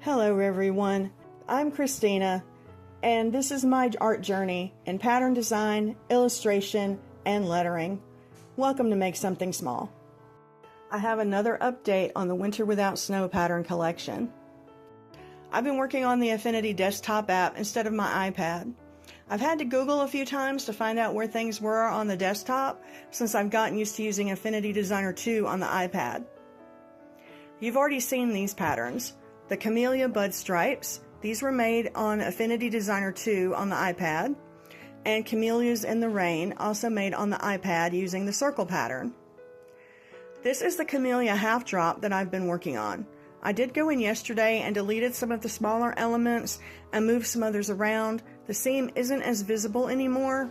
Hello everyone, I'm Christina, and this is my art journey in pattern design, illustration, and lettering. Welcome to Make Something Small. I have another update on the Winter Without Snow pattern collection. I've been working on the Affinity desktop app instead of my iPad. I've had to Google a few times to find out where things were on the desktop since I've gotten used to using Affinity Designer 2 on the iPad. You've already seen these patterns. The camellia bud stripes, these were made on Affinity Designer 2 on the iPad, and camellias in the rain, also made on the iPad using the circle pattern. This is the camellia half drop that I've been working on. I did go in yesterday and deleted some of the smaller elements and moved some others around. The seam isn't as visible anymore.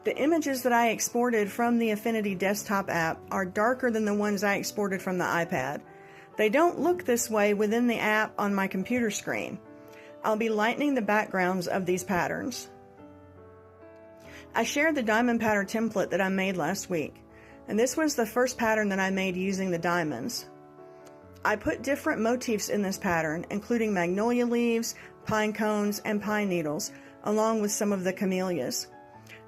The images that I exported from the Affinity desktop app are darker than the ones I exported from the iPad. They don't look this way within the app on my computer screen. I'll be lightening the backgrounds of these patterns. I shared the diamond pattern template that I made last week, and this was the first pattern that I made using the diamonds. I put different motifs in this pattern, including magnolia leaves, pine cones, and pine needles, along with some of the camellias.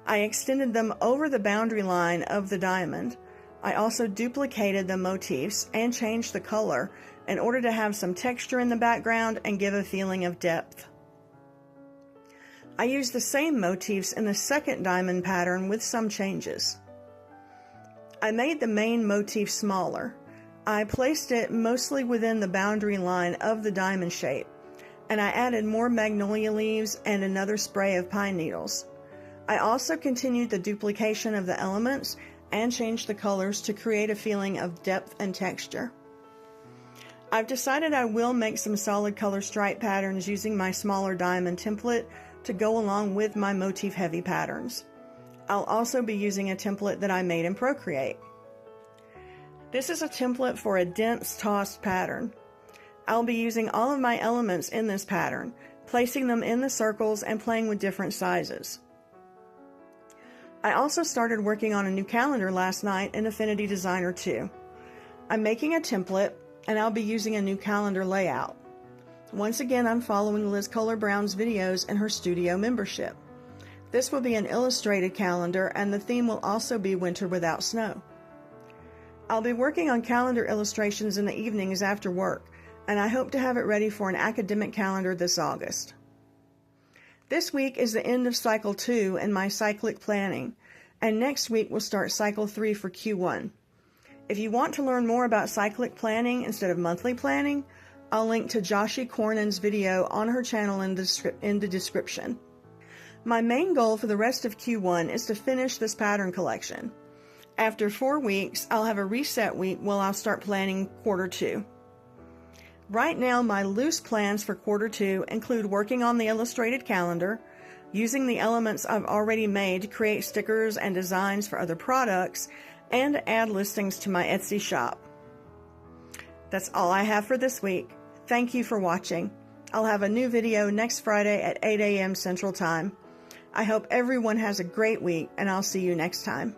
I extended them over the boundary line of the diamond. I also duplicated the motifs and changed the color in order to have some texture in the background and give a feeling of depth. I used the same motifs in the second diamond pattern with some changes. I made the main motif smaller. I placed it mostly within the boundary line of the diamond shape, and I added more magnolia leaves and another spray of pine needles. I also continued the duplication of the elements and changed the colors to create a feeling of depth and texture. I've decided I will make some solid color stripe patterns using my smaller diamond template to go along with my motif heavy patterns. I'll also be using a template that I made in Procreate. This is a template for a dense tossed pattern. I'll be using all of my elements in this pattern, placing them in the circles and playing with different sizes. I also started working on a new calendar last night in Affinity Designer 2. I'm making a template, and I'll be using a new calendar layout. Once again, I'm following Liz Kohler Brown's videos in her studio membership. This will be an illustrated calendar, and the theme will also be Winter Without Snow. I'll be working on calendar illustrations in the evenings after work, and I hope to have it ready for an academic calendar this August. This week is the end of Cycle 2 in my cyclic planning, and next week we'll start Cycle 3 for Q1. If you want to learn more about cyclic planning instead of monthly planning, I'll link to Jashii Corrin's video on her channel in the description. My main goal for the rest of Q1 is to finish this pattern collection. After 4 weeks, I'll have a reset week while I'll start planning Quarter 2. Right now, my loose plans for Quarter 2 include working on the illustrated calendar, using the elements I've already made to create stickers and designs for other products, and to add listings to my Etsy shop. That's all I have for this week. Thank you for watching. I'll have a new video next Friday at 8 a.m. Central Time. I hope everyone has a great week, and I'll see you next time.